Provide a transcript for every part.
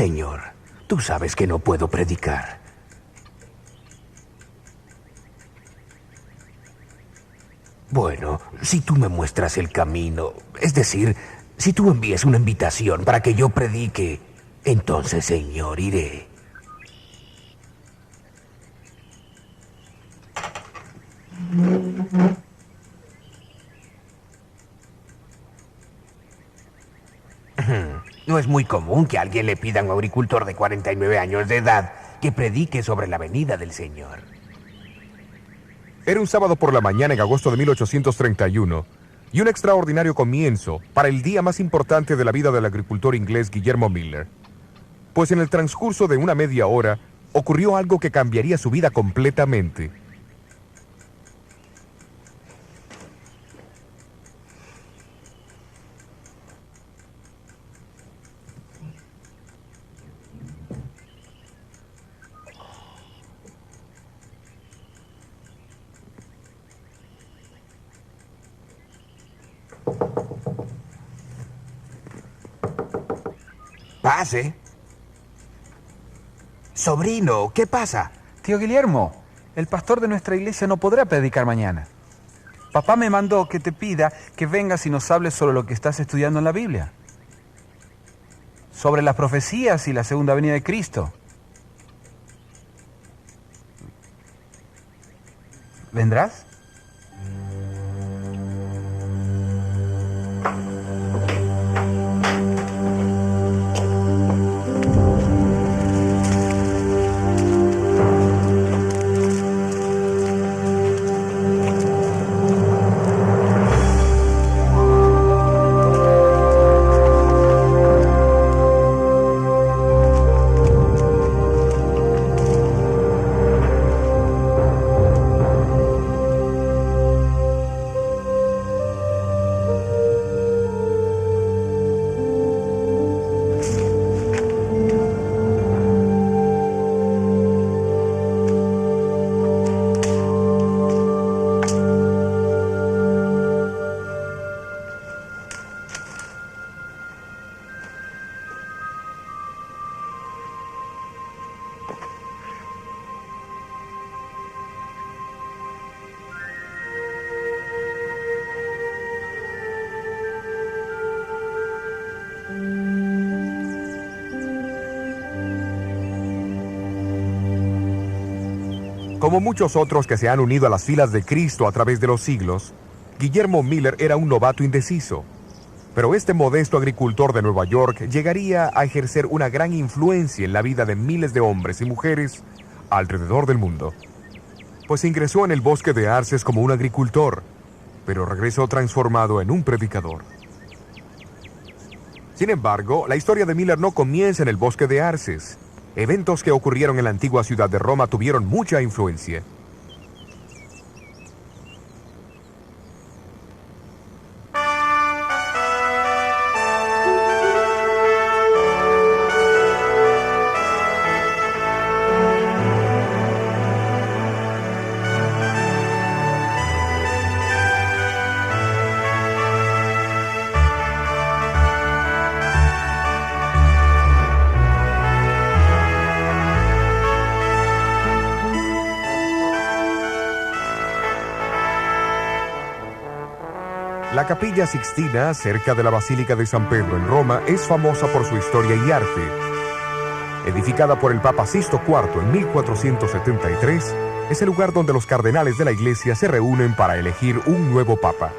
Señor, tú sabes que no puedo predicar. Bueno, si tú me muestras el camino, es decir, si tú envías una invitación para que yo predique, entonces, Señor, iré. No es muy común que alguien le pida a un agricultor de 49 años de edad que predique sobre la venida del Señor. Era un sábado por la mañana en agosto de 1831 y un extraordinario comienzo para el día más importante de la vida del agricultor inglés Guillermo Miller. Pues en el transcurso de una media hora ocurrió algo que cambiaría su vida completamente. Pase. Sobrino, ¿qué pasa? Tío Guillermo, el pastor de nuestra iglesia no podrá predicar mañana. Papá me mandó que te pida que vengas y nos hables sobre lo que estás estudiando en la Biblia. Sobre las profecías y la segunda venida de Cristo. ¿Vendrás? Como muchos otros que se han unido a las filas de Cristo a través de los siglos, Guillermo Miller era un novato indeciso. Pero este modesto agricultor de Nueva York llegaría a ejercer una gran influencia en la vida de miles de hombres y mujeres alrededor del mundo. Pues ingresó en el bosque de Arces como un agricultor, pero regresó transformado en un predicador. Sin embargo, la historia de Miller no comienza en el bosque de Arces. Eventos que ocurrieron en la antigua ciudad de Roma tuvieron mucha influencia. La Capilla Sixtina, cerca de la Basílica de San Pedro en Roma, es famosa por su historia y arte. Edificada por el Papa Sixto IV en 1473, es el lugar donde los cardenales de la Iglesia se reúnen para elegir un nuevo Papa.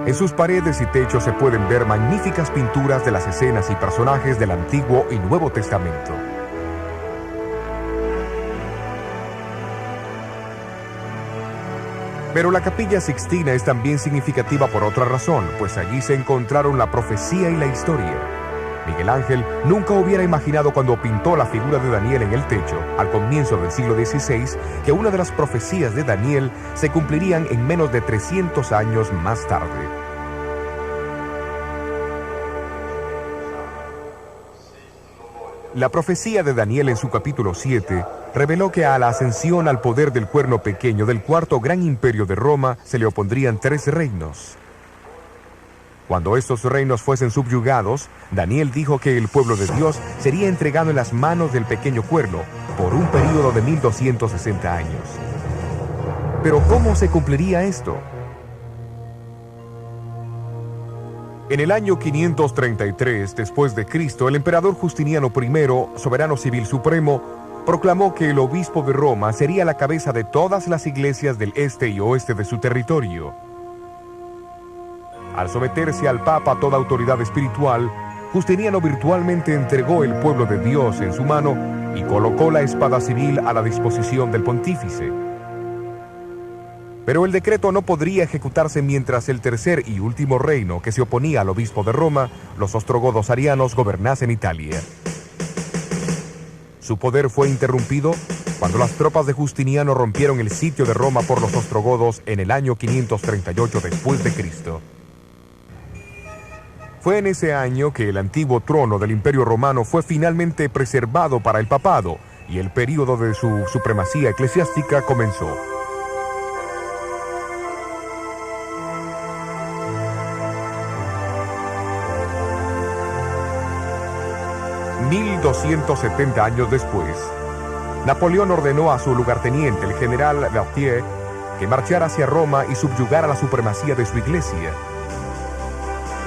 En sus paredes y techos se pueden ver magníficas pinturas de las escenas y personajes del Antiguo y Nuevo Testamento. Pero la Capilla Sixtina es también significativa por otra razón, pues allí se encontraron la profecía y la historia. Miguel Ángel nunca hubiera imaginado cuando pintó la figura de Daniel en el techo, al comienzo del siglo XVI, que una de las profecías de Daniel se cumplirían en menos de 300 años más tarde. La profecía de Daniel en su capítulo 7 reveló que a la ascensión al poder del cuerno pequeño del cuarto gran imperio de Roma se le opondrían 3 reinos. Cuando estos reinos fuesen subyugados, Daniel dijo que el pueblo de Dios sería entregado en las manos del pequeño cuerno por un período de 1260 años. Pero ¿cómo se cumpliría esto? En el año 533 después de Cristo, el emperador Justiniano I, soberano civil supremo, proclamó que el obispo de Roma sería la cabeza de todas las iglesias del este y oeste de su territorio. Al someterse al Papa toda autoridad espiritual, Justiniano virtualmente entregó el pueblo de Dios en su mano y colocó la espada civil a la disposición del pontífice. Pero el decreto no podría ejecutarse mientras el tercer y último reino que se oponía al obispo de Roma, los ostrogodos arianos, gobernasen Italia. Su poder fue interrumpido cuando las tropas de Justiniano rompieron el sitio de Roma por los ostrogodos en el año 538 después de Cristo. Fue en ese año que el antiguo trono del Imperio Romano fue finalmente preservado para el papado y el período de su supremacía eclesiástica comenzó. $1270 años después, Napoleón ordenó a su lugarteniente, el general Berthier, que marchara hacia Roma y subyugara la supremacía de su iglesia.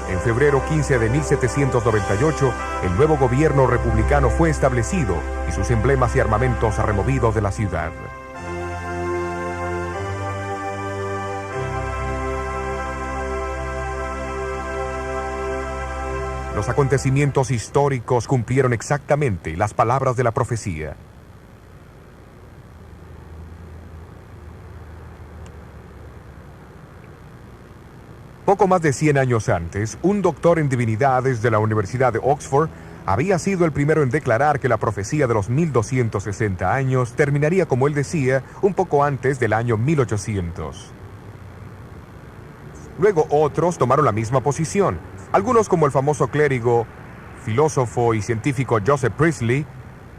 En febrero 15 de 1798, el nuevo gobierno republicano fue establecido y sus emblemas y armamentos removidos de la ciudad. Los acontecimientos históricos cumplieron exactamente las palabras de la profecía. Poco más de 100 años antes, un doctor en divinidades de la Universidad de Oxford había sido el primero en declarar que la profecía de los 1260 años terminaría, como él decía, un poco antes del año 1800. Luego otros tomaron la misma posición. Algunos, como el famoso clérigo, filósofo y científico Joseph Priestley,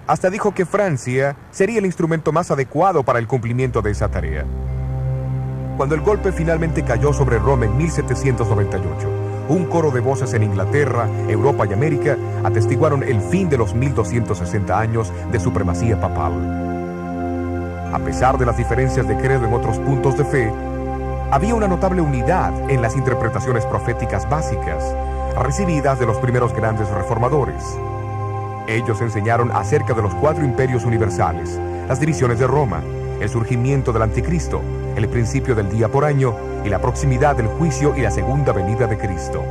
hasta dijo que Francia sería el instrumento más adecuado para el cumplimiento de esa tarea. Cuando el golpe finalmente cayó sobre Roma en 1798, un coro de voces en Inglaterra, Europa y América atestiguaron el fin de los 1260 años de supremacía papal. A pesar de las diferencias de credo en otros puntos de fe, había una notable unidad en las interpretaciones proféticas básicas, recibidas de los primeros grandes reformadores. Ellos enseñaron acerca de los 4 imperios universales, las divisiones de Roma, el surgimiento del anticristo, el principio del día por año y la proximidad del juicio y la segunda venida de Cristo.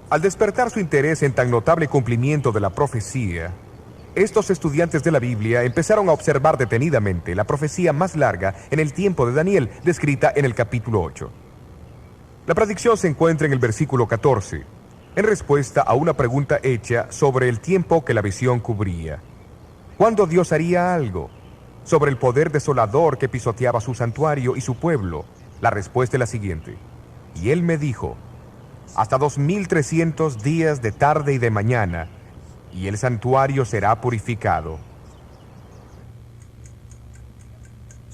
Al despertar su interés en tan notable cumplimiento de la profecía, estos estudiantes de la Biblia empezaron a observar detenidamente la profecía más larga en el tiempo de Daniel, descrita en el capítulo 8. La predicción se encuentra en el versículo 14, en respuesta a una pregunta hecha sobre el tiempo que la visión cubría. ¿Cuándo Dios haría algo? Sobre el poder desolador que pisoteaba su santuario y su pueblo. La respuesta es la siguiente. Y él me dijo, hasta 2300 días de tarde y de mañana, y el santuario será purificado.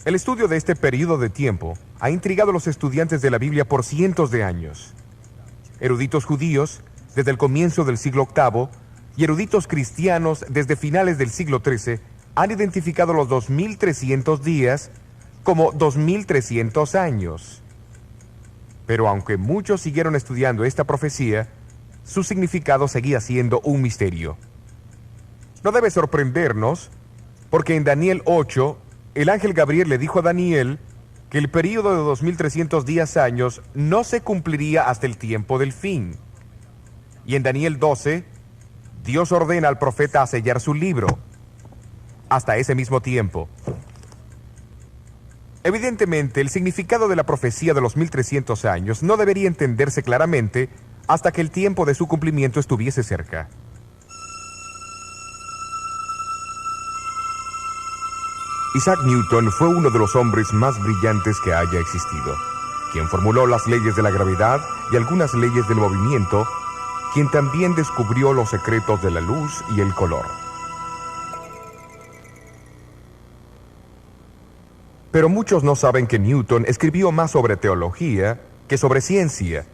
El estudio de este periodo de tiempo ha intrigado a los estudiantes de la Biblia por cientos de años. Eruditos judíos, desde el comienzo del siglo VIII, y eruditos cristianos, desde finales del siglo XIII, han identificado los 2300 días como 2300 años. Pero aunque muchos siguieron estudiando esta profecía, su significado seguía siendo un misterio. No debe sorprendernos, porque en Daniel 8, el ángel Gabriel le dijo a Daniel que el período de 2300 días años no se cumpliría hasta el tiempo del fin. Y en Daniel 12, Dios ordena al profeta a sellar su libro hasta ese mismo tiempo. Evidentemente, el significado de la profecía de los 1300 años no debería entenderse claramente hasta que el tiempo de su cumplimiento estuviese cerca. Isaac Newton fue uno de los hombres más brillantes que haya existido, quien formuló las leyes de la gravedad y algunas leyes del movimiento, quien también descubrió los secretos de la luz y el color. Pero muchos no saben que Newton escribió más sobre teología que sobre ciencia,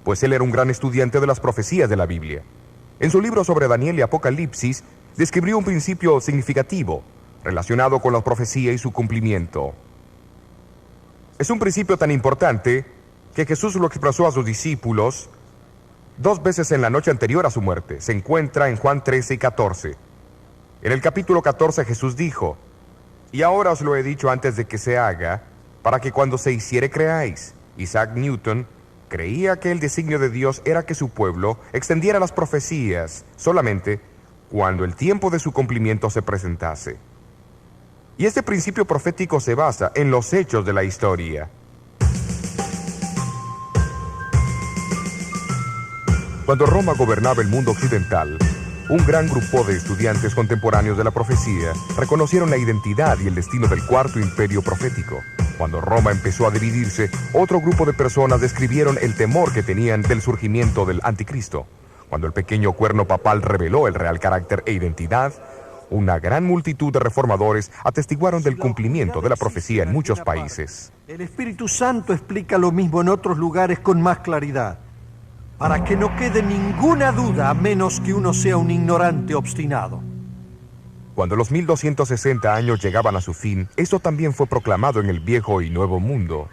pues él era un gran estudiante de las profecías de la Biblia. En su libro sobre Daniel y Apocalipsis, describió un principio significativo relacionado con la profecía y su cumplimiento. Es un principio tan importante que Jesús lo expresó a sus discípulos 2 veces en la noche anterior a su muerte. Se encuentra en Juan 13 y 14. En el capítulo 14 Jesús dijo: y ahora os lo he dicho antes de que se haga, para que cuando se hiciere creáis. Isaac Newton creía que el designio de Dios era que su pueblo extendiera las profecías solamente cuando el tiempo de su cumplimiento se presentase. Y este principio profético se basa en los hechos de la historia. Cuando Roma gobernaba el mundo occidental, un gran grupo de estudiantes contemporáneos de la profecía reconocieron la identidad y el destino del cuarto imperio profético. Cuando Roma empezó a dividirse, otro grupo de personas describieron el temor que tenían del surgimiento del anticristo. Cuando el pequeño cuerno papal reveló el real carácter e identidad, una gran multitud de reformadores atestiguaron del cumplimiento de la profecía en muchos países. El Espíritu Santo explica lo mismo en otros lugares con más claridad, para que no quede ninguna duda a menos que uno sea un ignorante obstinado. Cuando los 1260 años llegaban a su fin, esto también fue proclamado en el Viejo y Nuevo Mundo.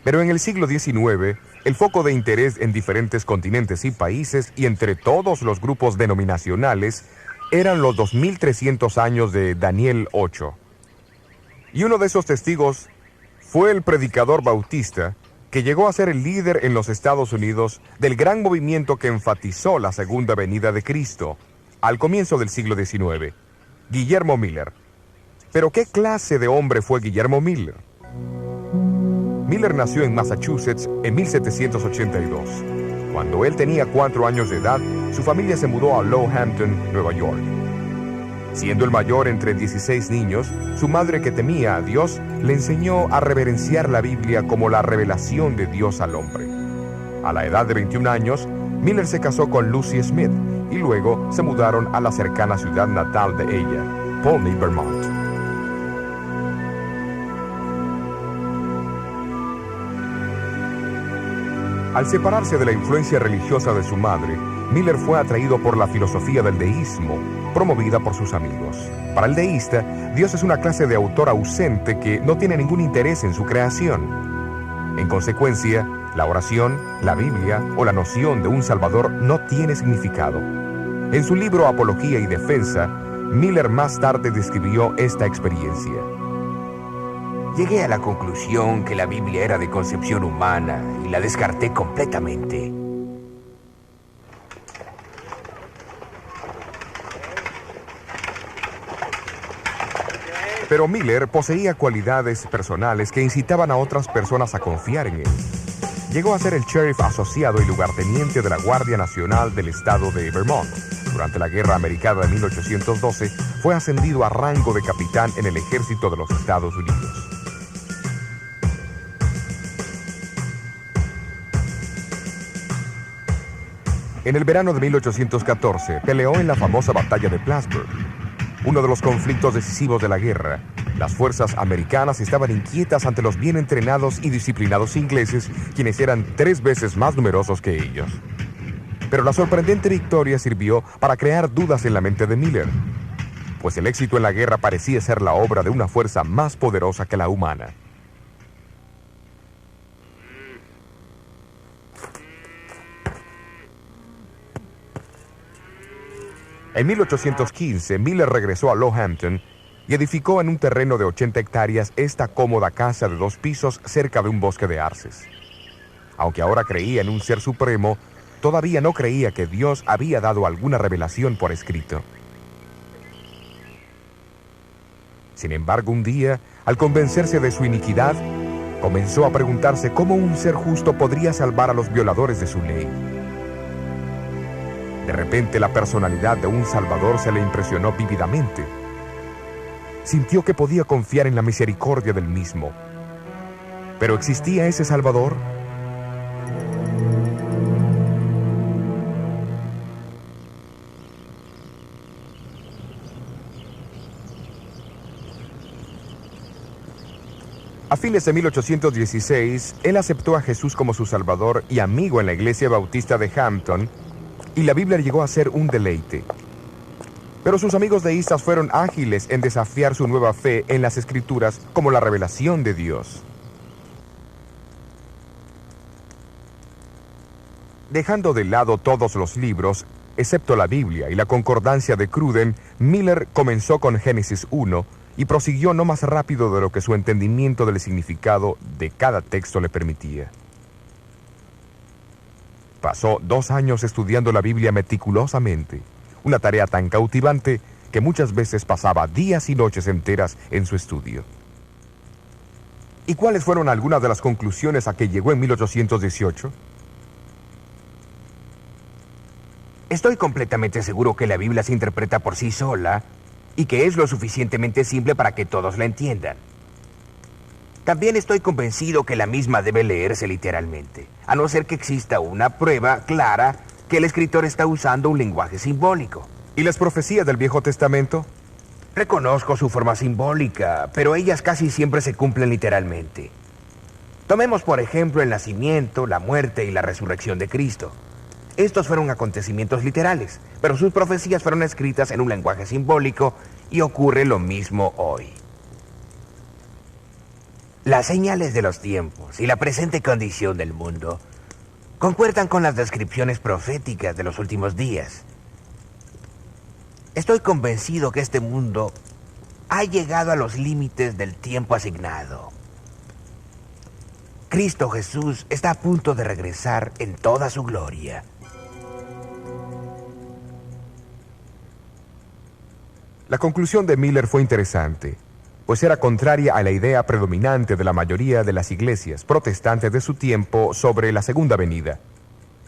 Pero en el siglo XIX, el foco de interés en diferentes continentes y países y entre todos los grupos denominacionales eran los 2300 años de Daniel 8. Y uno de esos testigos fue el predicador bautista que llegó a ser el líder en los Estados Unidos del gran movimiento que enfatizó la segunda venida de Cristo al comienzo del siglo XIX, Guillermo Miller. ¿Pero qué clase de hombre fue Guillermo Miller? Miller nació en Massachusetts en 1782. Cuando él tenía 4 años de edad, su familia se mudó a Lowhampton, Nueva York. Siendo el mayor entre 16 niños, su madre, que temía a Dios, le enseñó a reverenciar la Biblia como la revelación de Dios al hombre. A la edad de 21 años, Miller se casó con Lucy Smith y luego se mudaron a la cercana ciudad natal de ella, Pulteney, Vermont. Al separarse de la influencia religiosa de su madre, Miller fue atraído por la filosofía del deísmo, promovida por sus amigos. Para el deísta, Dios es una clase de autor ausente que no tiene ningún interés en su creación. En consecuencia, la oración, la Biblia o la noción de un Salvador no tiene significado. En su libro Apología y Defensa, Miller más tarde describió esta experiencia. Llegué a la conclusión que la Biblia era de concepción humana y la descarté completamente. Pero Miller poseía cualidades personales que incitaban a otras personas a confiar en él. Llegó a ser el sheriff asociado y lugarteniente de la Guardia Nacional del estado de Vermont. Durante la Guerra Americana de 1812, fue ascendido a rango de capitán en el ejército de los Estados Unidos. En el verano de 1814, peleó en la famosa batalla de Plattsburgh, uno de los conflictos decisivos de la guerra. Las fuerzas americanas estaban inquietas ante los bien entrenados y disciplinados ingleses, quienes eran 3 veces más numerosos que ellos. Pero la sorprendente victoria sirvió para crear dudas en la mente de Miller, pues el éxito en la guerra parecía ser la obra de una fuerza más poderosa que la humana. En 1815, Miller regresó a Lowhampton y edificó en un terreno de 80 hectáreas esta cómoda casa de 2 pisos cerca de un bosque de arces. Aunque ahora creía en un ser supremo, todavía no creía que Dios había dado alguna revelación por escrito. Sin embargo, un día, al convencerse de su iniquidad, comenzó a preguntarse cómo un ser justo podría salvar a los violadores de su ley. De repente, la personalidad de un Salvador se le impresionó vívidamente. Sintió que podía confiar en la misericordia del mismo. ¿Pero existía ese Salvador? A fines de 1816, él aceptó a Jesús como su Salvador y amigo en la iglesia bautista de Hampton, y la Biblia llegó a ser un deleite. Pero sus amigos deístas fueron ágiles en desafiar su nueva fe en las Escrituras como la revelación de Dios. Dejando de lado todos los libros, excepto la Biblia y la concordancia de Cruden, Miller comenzó con Génesis 1 y prosiguió no más rápido de lo que su entendimiento del significado de cada texto le permitía. Pasó 2 años estudiando la Biblia meticulosamente, una tarea tan cautivante que muchas veces pasaba días y noches enteras en su estudio. ¿Y cuáles fueron algunas de las conclusiones a que llegó en 1818? Estoy completamente seguro que la Biblia se interpreta por sí sola y que es lo suficientemente simple para que todos la entiendan. También estoy convencido que la misma debe leerse literalmente, a no ser que exista una prueba clara que el escritor está usando un lenguaje simbólico. ¿Y las profecías del Viejo Testamento? Reconozco su forma simbólica, pero ellas casi siempre se cumplen literalmente. Tomemos por ejemplo el nacimiento, la muerte y la resurrección de Cristo. Estos fueron acontecimientos literales, pero sus profecías fueron escritas en un lenguaje simbólico y ocurre lo mismo hoy. Las señales de los tiempos y la presente condición del mundo concuerdan con las descripciones proféticas de los últimos días. Estoy convencido que este mundo ha llegado a los límites del tiempo asignado. Cristo Jesús está a punto de regresar en toda su gloria. La conclusión de Miller fue interesante, pues era contraria a la idea predominante de la mayoría de las iglesias protestantes de su tiempo sobre la segunda venida.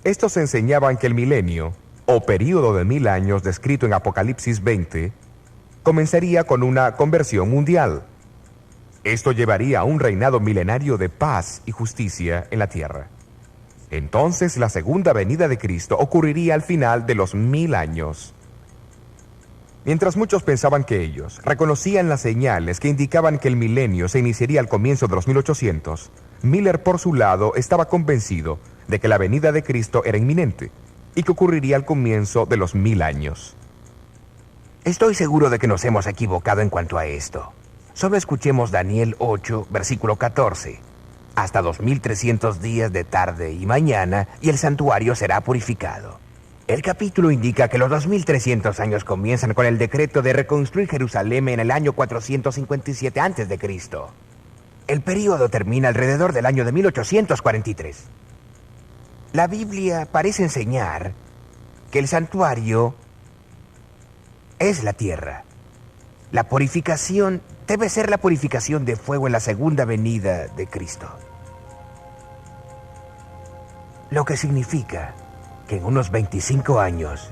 Estos enseñaban que el milenio, o período de 1000 años descrito en Apocalipsis 20, comenzaría con una conversión mundial. Esto llevaría a un reinado milenario de paz y justicia en la tierra. Entonces la segunda venida de Cristo ocurriría al final de los 1000 años. Mientras muchos pensaban que ellos reconocían las señales que indicaban que el milenio se iniciaría al comienzo de los 1800, Miller por su lado estaba convencido de que la venida de Cristo era inminente y que ocurriría al comienzo de los 1000 años. Estoy seguro de que nos hemos equivocado en cuanto a esto. Solo escuchemos Daniel 8, versículo 14. Hasta 2300 días de tarde y mañana y el santuario será purificado. El capítulo indica que los 2300 años comienzan con el decreto de reconstruir Jerusalén en el año 457 a.C. El período termina alrededor del año de 1843. La Biblia parece enseñar que el santuario es la tierra. La purificación debe ser la purificación de fuego en la segunda venida de Cristo. Lo que significa que en unos 25 años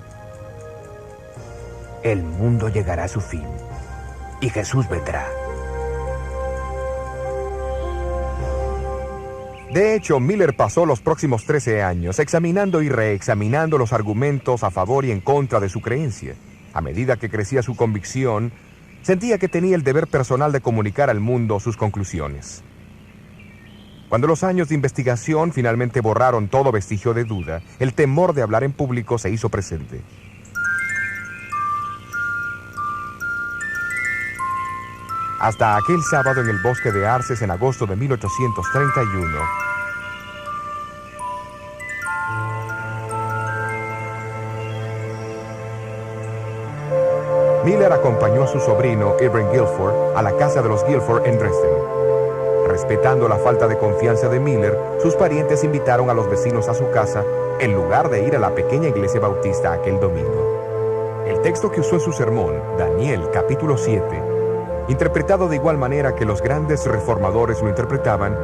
el mundo llegará a su fin y Jesús vendrá. De hecho, Miller pasó los próximos 13 años examinando y reexaminando los argumentos a favor y en contra de su creencia. A medida que crecía su convicción, sentía que tenía el deber personal de comunicar al mundo sus conclusiones. Cuando los años de investigación finalmente borraron todo vestigio de duda, el temor de hablar en público se hizo presente. Hasta aquel sábado en el bosque de Arces en agosto de 1831, Miller acompañó a su sobrino Irving Guilford a la casa de los Guilford en Dresden. Respetando la falta de confianza de Miller, sus parientes invitaron a los vecinos a su casa en lugar de ir a la pequeña iglesia bautista aquel domingo. El texto que usó en su sermón, Daniel capítulo 7, interpretado de igual manera que los grandes reformadores lo interpretaban,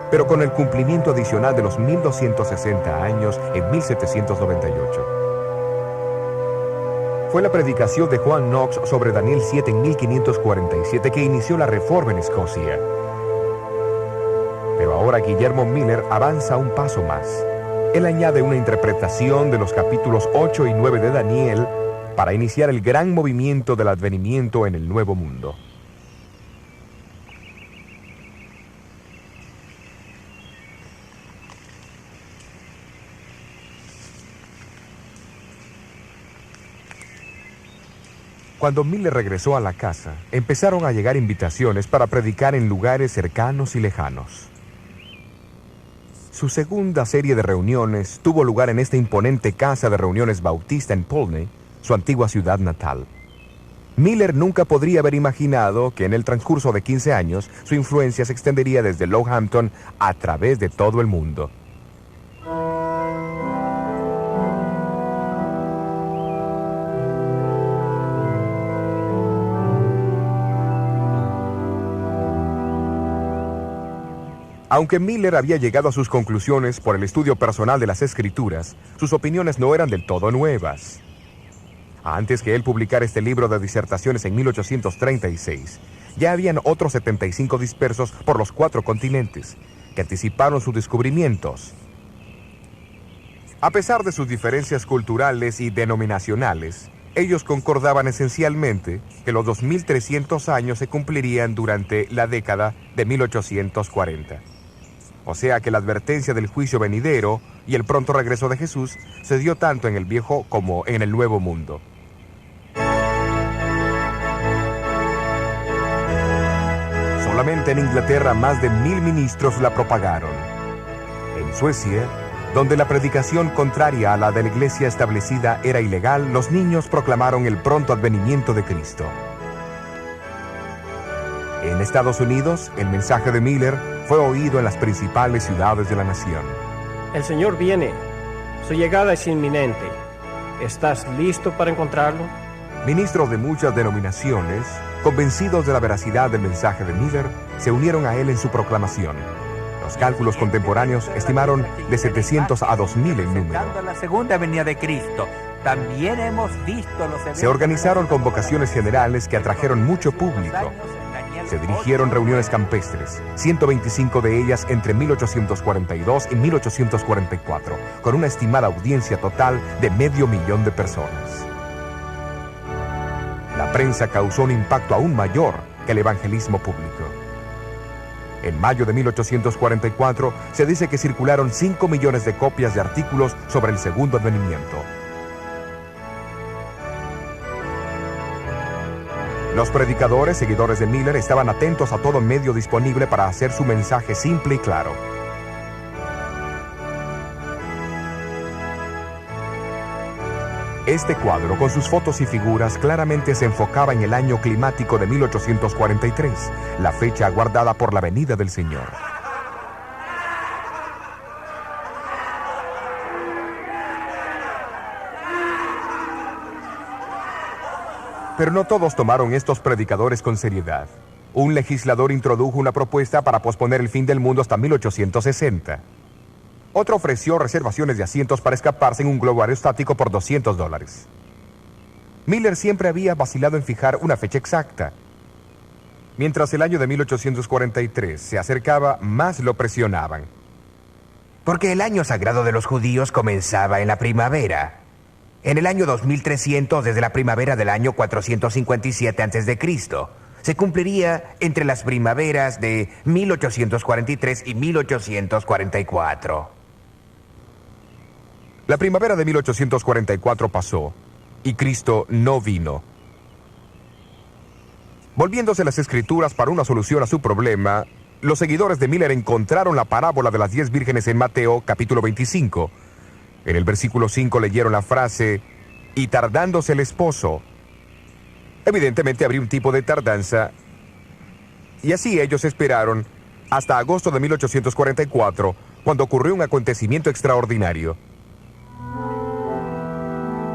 pero con el cumplimiento adicional de los 1260 años en 1798. Fue la predicación de Juan Knox sobre Daniel 7 en 1547 que inició la reforma en Escocia. Pero ahora Guillermo Miller avanza un paso más. Él añade una interpretación de los capítulos 8 y 9 de Daniel para iniciar el gran movimiento del advenimiento en el Nuevo Mundo. Cuando Miller regresó a la casa, empezaron a llegar invitaciones para predicar en lugares cercanos y lejanos. Su segunda serie de reuniones tuvo lugar en esta imponente casa de reuniones bautista en Polney, su antigua ciudad natal. Miller nunca podría haber imaginado que en el transcurso de 15 años su influencia se extendería desde Lowhampton a través de todo el mundo. Aunque Miller había llegado a sus conclusiones por el estudio personal de las Escrituras, sus opiniones no eran del todo nuevas. Antes que él publicara este libro de disertaciones en 1836, ya habían otros 75 dispersos por los 4 continentes, que anticiparon sus descubrimientos. A pesar de sus diferencias culturales y denominacionales, ellos concordaban esencialmente que los 2300 años se cumplirían durante la década de 1840. O sea que la advertencia del juicio venidero y el pronto regreso de Jesús se dio tanto en el viejo como en el nuevo mundo. Solamente en Inglaterra más de 1000 ministros la propagaron. En Suecia, donde la predicación contraria a la de la iglesia establecida era ilegal, los niños proclamaron el pronto advenimiento de Cristo. En Estados Unidos, el mensaje de Miller fue oído en las principales ciudades de la nación. El Señor viene. Su llegada es inminente. ¿Estás listo para encontrarlo? Ministros de muchas denominaciones, convencidos de la veracidad del mensaje de Miller, se unieron a él en su proclamación. Los cálculos contemporáneos estimaron de 700 a 2000 el número. La segunda venida de Cristo. También hemos visto los eventos. Se organizaron convocaciones generales que atrajeron mucho público. Se dirigieron reuniones campestres, 125 de ellas entre 1842 y 1844, con una estimada audiencia total de 500.000 de personas. La prensa causó un impacto aún mayor que el evangelismo público. En mayo de 1844 se dice que circularon 5 millones de copias de artículos sobre el segundo advenimiento. Los predicadores, seguidores de Miller, estaban atentos a todo medio disponible para hacer su mensaje simple y claro. Este cuadro, con sus fotos y figuras, claramente se enfocaba en el año climático de 1843, la fecha aguardada por la venida del Señor. Pero no todos tomaron estos predicadores con seriedad. Un legislador introdujo una propuesta para posponer el fin del mundo hasta 1860. Otro ofreció reservaciones de asientos para escaparse en un globo aerostático por $200. Miller siempre había vacilado en fijar una fecha exacta. Mientras el año de 1843 se acercaba, más lo presionaban. Porque el año sagrado de los judíos comenzaba en la primavera. En el año 2300, desde la primavera del año 457 a.C., se cumpliría entre las primaveras de 1843 y 1844. La primavera de 1844 pasó, y Cristo no vino. Volviéndose las Escrituras para una solución a su problema, los seguidores de Miller encontraron la parábola de las 10 vírgenes en Mateo, capítulo 25. En el versículo 5 leyeron la frase, y tardándose el esposo. Evidentemente habría un tipo de tardanza, y así ellos esperaron hasta agosto de 1844, cuando ocurrió un acontecimiento extraordinario.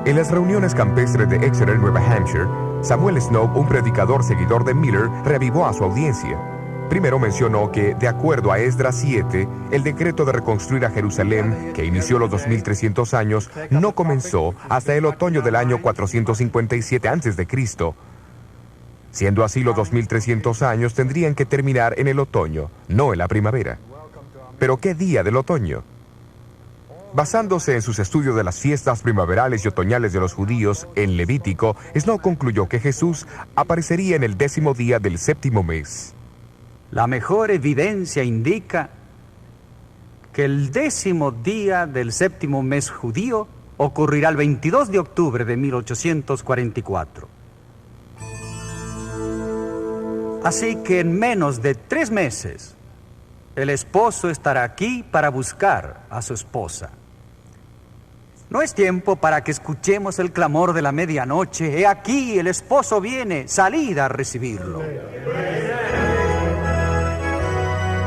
En las reuniones campestres de Exeter, Nueva Hampshire, Samuel Snow, un predicador seguidor de Miller, reavivó a su audiencia. Primero mencionó que, de acuerdo a Esdras 7, el decreto de reconstruir a Jerusalén, que inició los 2300 años, no comenzó hasta el otoño del año 457 a.C. Siendo así, los 2300 años tendrían que terminar en el otoño, no en la primavera. ¿Pero qué día del otoño? Basándose en sus estudios de las fiestas primaverales y otoñales de los judíos en Levítico, Snow concluyó que Jesús aparecería en el 10º día del 7º mes. La mejor evidencia indica que el 10º día del 7º mes judío ocurrirá el 22 de octubre de 1844. Así que en menos de 3 meses, el esposo estará aquí para buscar a su esposa. No es tiempo para que escuchemos el clamor de la medianoche. He aquí, el esposo viene, salid a recibirlo.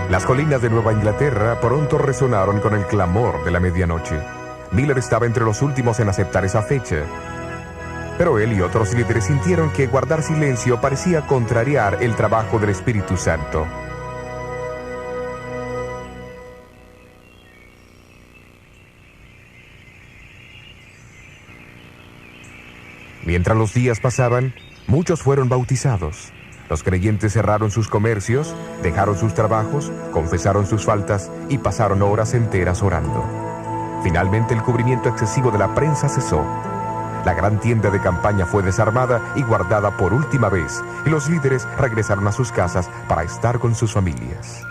Las colinas de Nueva Inglaterra pronto resonaron con el clamor de la medianoche. Miller estaba entre los últimos en aceptar esa fecha. Pero él y otros líderes sintieron que guardar silencio parecía contrariar el trabajo del Espíritu Santo. Mientras los días pasaban, muchos fueron bautizados. Los creyentes cerraron sus comercios, dejaron sus trabajos, confesaron sus faltas y pasaron horas enteras orando. Finalmente el cubrimiento excesivo de la prensa cesó. La gran tienda de campaña fue desarmada y guardada por última vez, y los líderes regresaron a sus casas para estar con sus familias.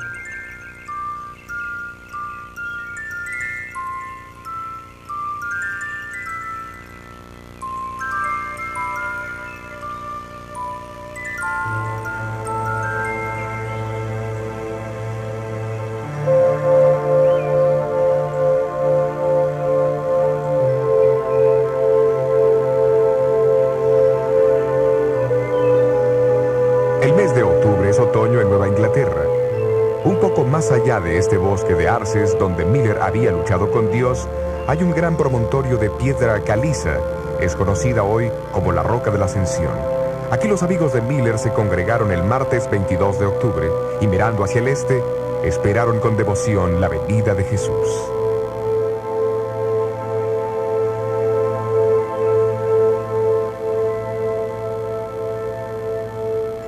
El mes de octubre es otoño en Nueva Inglaterra. Un poco más allá de este bosque de arces donde Miller había luchado con Dios, hay un gran promontorio de piedra caliza. Es conocida hoy como la Roca de la Ascensión. Aquí los amigos de Miller se congregaron el martes 22 de octubre y mirando hacia el este, esperaron con devoción la venida de Jesús.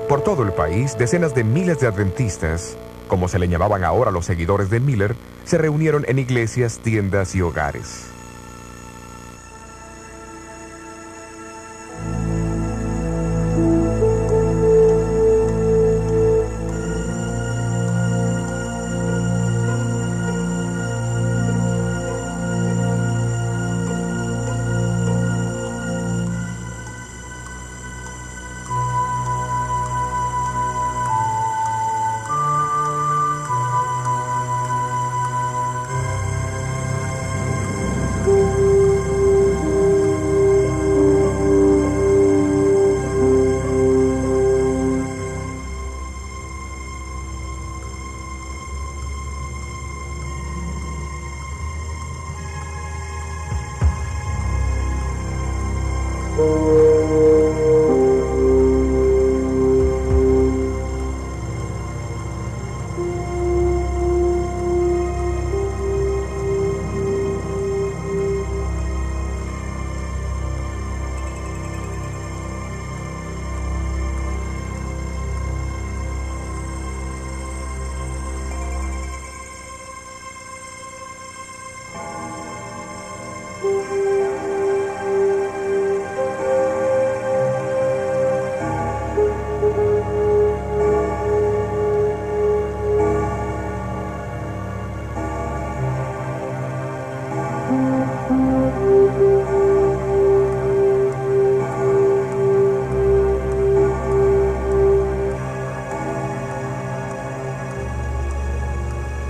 Por todo el país, decenas de miles de adventistas, como se le llamaban ahora los seguidores de Miller, se reunieron en iglesias, tiendas y hogares.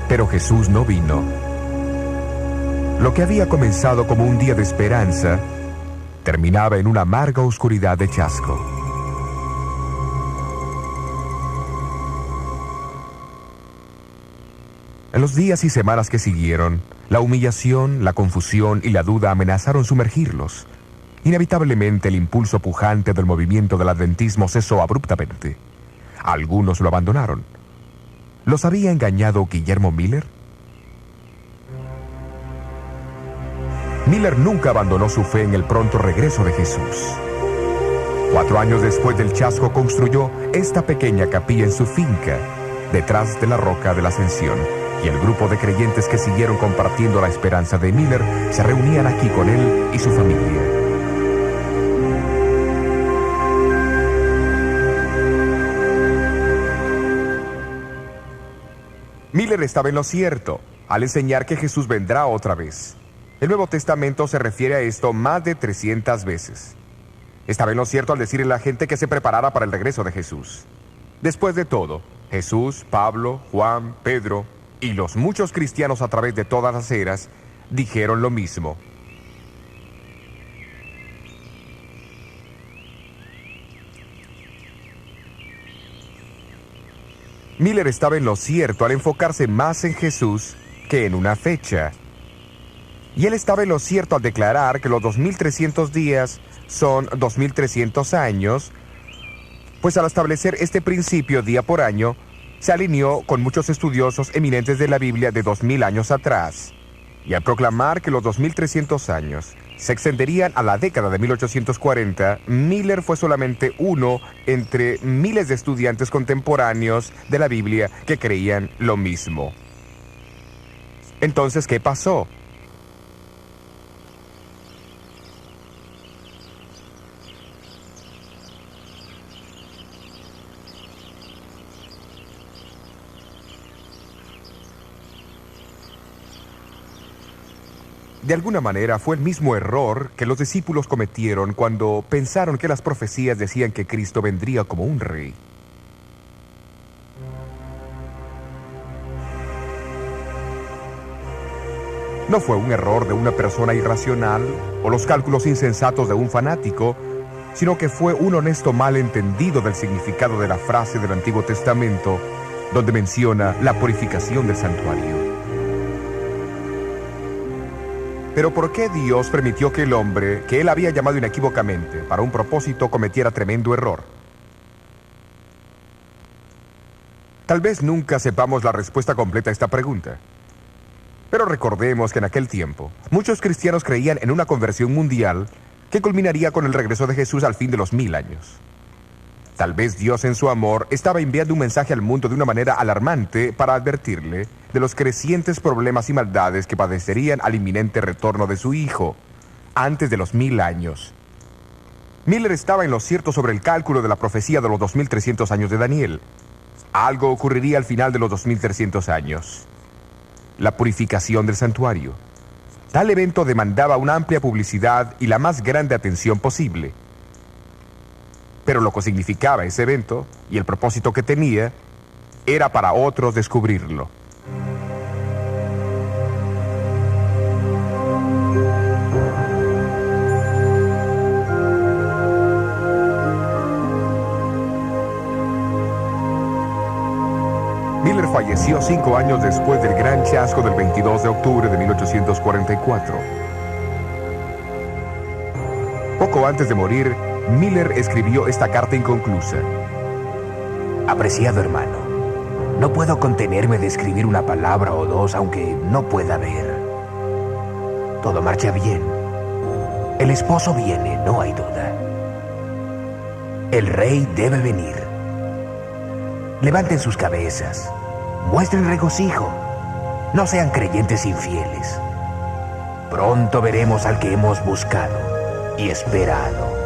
Pero Jesús no vino. Lo que había comenzado como un día de esperanza, terminaba en una amarga oscuridad de chasco. En los días y semanas que siguieron, la humillación, la confusión y la duda amenazaron sumergirlos. Inevitablemente el impulso pujante del movimiento del adventismo cesó abruptamente. Algunos lo abandonaron. ¿Los había engañado Guillermo Miller? Miller nunca abandonó su fe en el pronto regreso de Jesús. 4 años después del chasco construyó esta pequeña capilla en su finca, detrás de la Roca de la Ascensión, y el grupo de creyentes que siguieron compartiendo la esperanza de Miller se reunían aquí con él y su familia. Miller estaba en lo cierto al enseñar que Jesús vendrá otra vez. El Nuevo Testamento se refiere a esto más de 300 veces. Estaba en lo cierto al decirle a la gente que se preparara para el regreso de Jesús. Después de todo, Jesús, Pablo, Juan, Pedro y los muchos cristianos a través de todas las eras dijeron lo mismo. Miller estaba en lo cierto al enfocarse más en Jesús que en una fecha. Y él estaba en lo cierto al declarar que los 2300 días son 2300 años, pues al establecer este principio día por año, se alineó con muchos estudiosos eminentes de la Biblia de 2000 años atrás. Y al proclamar que los 2300 años se extenderían a la década de 1840, Miller fue solamente uno entre miles de estudiantes contemporáneos de la Biblia que creían lo mismo. Entonces, ¿qué pasó? De alguna manera fue el mismo error que los discípulos cometieron cuando pensaron que las profecías decían que Cristo vendría como un rey. No fue un error de una persona irracional o los cálculos insensatos de un fanático, sino que fue un honesto malentendido del significado de la frase del Antiguo Testamento, donde menciona la purificación del santuario. Pero ¿por qué Dios permitió que el hombre, que él había llamado inequívocamente para un propósito, cometiera tremendo error? Tal vez nunca sepamos la respuesta completa a esta pregunta. Pero recordemos que en aquel tiempo, muchos cristianos creían en una conversión mundial que culminaría con el regreso de Jesús al fin de los 1000 años. Tal vez Dios en su amor estaba enviando un mensaje al mundo de una manera alarmante para advertirle de los crecientes problemas y maldades que padecerían al inminente retorno de su Hijo, antes de los 1000 años. Miller estaba en lo cierto sobre el cálculo de la profecía de los 2300 años de Daniel. Algo ocurriría al final de los 2300 años. La purificación del santuario. Tal evento demandaba una amplia publicidad y la más grande atención posible. Pero lo que significaba ese evento y el propósito que tenía era para otros descubrirlo. Miller falleció 5 años después del gran chasco del 22 de octubre de 1844. Poco antes de morir, Miller escribió esta carta inconclusa. Apreciado hermano, no puedo contenerme de escribir una palabra o dos aunque no pueda ver. Todo marcha bien. El esposo viene, no hay duda. El rey debe venir. Levanten sus cabezas, muestren regocijo, no sean creyentes infieles. Pronto veremos al que hemos buscado y esperado.